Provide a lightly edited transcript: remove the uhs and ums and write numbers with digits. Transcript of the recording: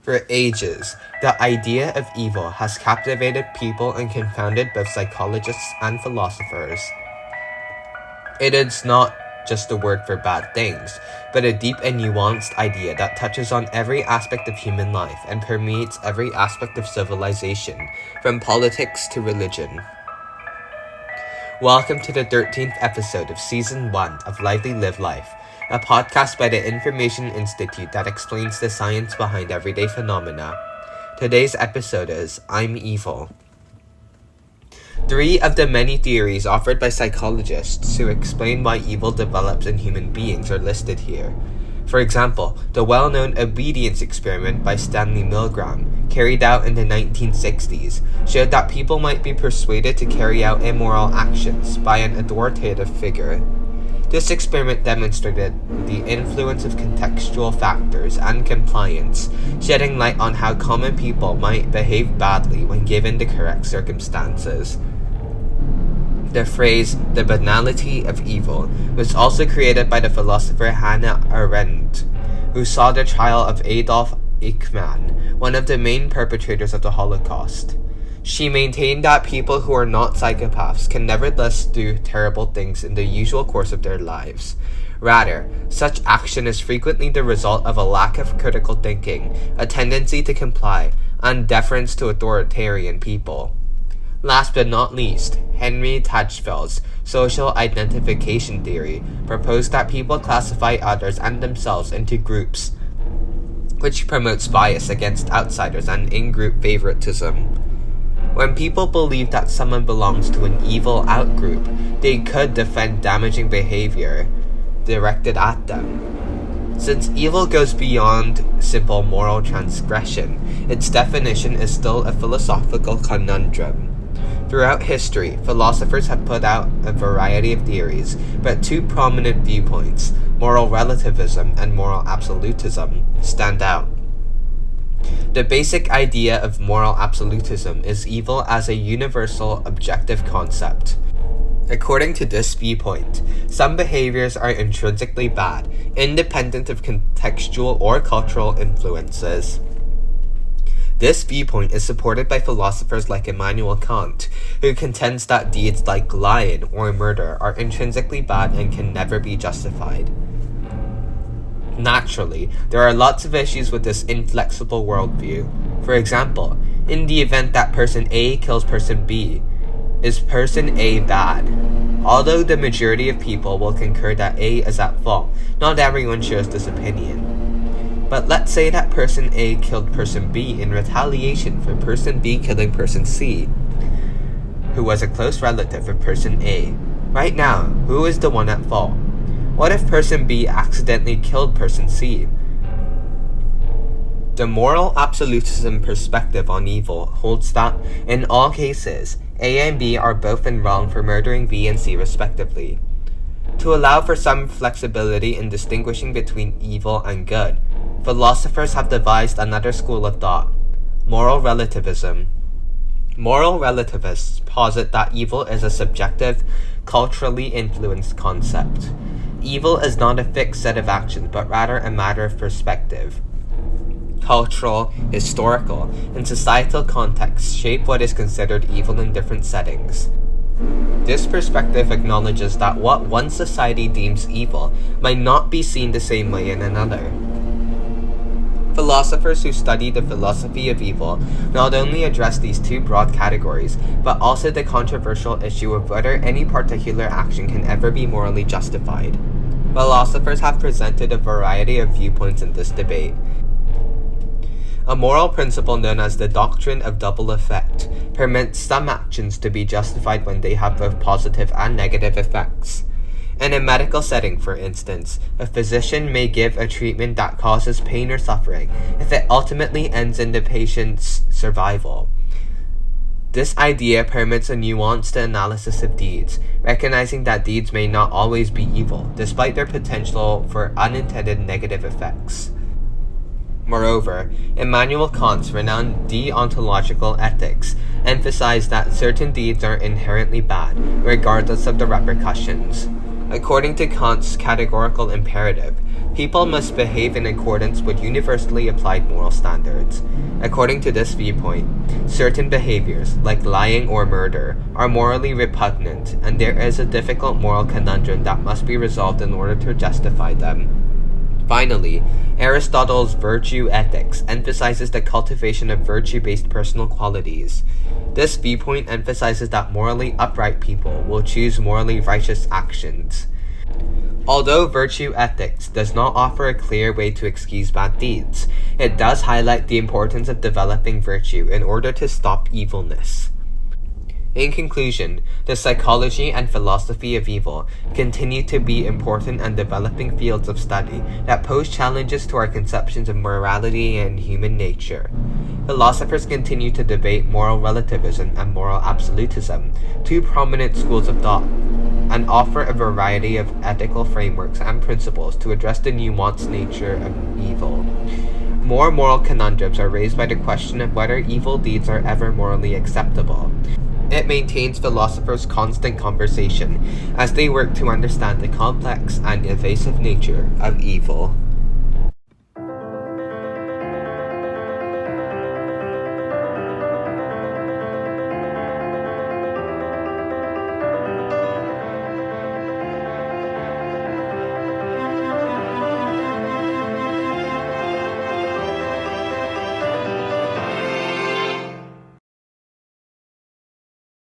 For ages, the idea of evil has captivated people and confounded both psychologists and philosophers. It is not just a word for bad things, but a deep and nuanced idea that touches on every aspect of human life and permeates every aspect of civilization, from politics to religion. Welcome to the 13th episode of Season 1 of Lively Live Life, a podcast by the Information Institute that explains the science behind everyday phenomena. Today's episode is I'm Evil. 3 of the many theories offered by psychologists to explain why evil develops in human beings are listed here. For example, the well-known obedience experiment by Stanley Milgram, carried out in the 1960s, showed that people might be persuaded to carry out immoral actions by an authoritative figure. This experiment demonstrated the influence of contextual factors and compliance, shedding light on how common people might behave badly when given the correct circumstances. The phrase, the banality of evil, was also created by the philosopher Hannah Arendt, who saw the trial of Adolf Eichmann, one of the main perpetrators of the Holocaust. She maintained that people who are not psychopaths can nevertheless do terrible things in the usual course of their lives. Rather, such action is frequently the result of a lack of critical thinking, a tendency to comply, and deference to authoritarian people. Last but not least, Henry Tajfeld's social identification theory proposed that people classify others and themselves into groups, which promotes bias against outsiders and in-group favoritism. When people believe that someone belongs to an evil outgroup, they could defend damaging behavior directed at them. Since evil goes beyond simple moral transgression, its definition is still a philosophical conundrum. Throughout history, philosophers have put out a variety of theories, but 2 prominent viewpoints, moral relativism and moral absolutism, stand out. The basic idea of moral absolutism is evil as a universal, objective concept. According to this viewpoint, some behaviors are intrinsically bad, independent of contextual or cultural influences. This viewpoint is supported by philosophers like Immanuel Kant, who contends that deeds like lying or murder are intrinsically bad and can never be justified. Naturally, there are lots of issues with this inflexible worldview. For example, in the event that person A kills person B, is person A bad? Although the majority of people will concur that A is at fault, not everyone shares this opinion. But let's say that person A killed person B in retaliation for person B killing person C, who was a close relative of person A. Right now, who is the one at fault? What if person B accidentally killed person C? The moral absolutism perspective on evil holds that, in all cases, A and B are both in wrong for murdering B and C respectively. To allow for some flexibility in distinguishing between evil and good, philosophers have devised another school of thought, moral relativism. Moral relativists posit that evil is a subjective, culturally influenced concept. Evil is not a fixed set of actions, but rather a matter of perspective. Cultural, historical, and societal contexts shape what is considered evil in different settings. This perspective acknowledges that what one society deems evil might not be seen the same way in another. Philosophers who study the philosophy of evil not only address these 2 broad categories, but also the controversial issue of whether any particular action can ever be morally justified. Philosophers have presented a variety of viewpoints in this debate. A moral principle known as the doctrine of double effect permits some actions to be justified when they have both positive and negative effects. In a medical setting, for instance, a physician may give a treatment that causes pain or suffering if it ultimately ends in the patient's survival. This idea permits a nuanced analysis of deeds, recognizing that deeds may not always be evil, despite their potential for unintended negative effects. Moreover, Immanuel Kant's renowned deontological ethics emphasized that certain deeds are inherently bad, regardless of the repercussions. According to Kant's categorical imperative, people must behave in accordance with universally applied moral standards. According to this viewpoint, certain behaviors, like lying or murder, are morally repugnant, and there is a difficult moral conundrum that must be resolved in order to justify them. Finally, Aristotle's virtue ethics emphasizes the cultivation of virtue-based personal qualities. This viewpoint emphasizes that morally upright people will choose morally righteous actions. Although virtue ethics does not offer a clear way to excuse bad deeds, it does highlight the importance of developing virtue in order to stop evilness. In conclusion, the psychology and philosophy of evil continue to be important and developing fields of study that pose challenges to our conceptions of morality and human nature. Philosophers continue to debate moral relativism and moral absolutism, two prominent schools of thought, and offer a variety of ethical frameworks and principles to address the nuanced nature of evil. More moral conundrums are raised by the question of whether evil deeds are ever morally acceptable. It maintains philosophers' constant conversation as they work to understand the complex and evasive nature of evil.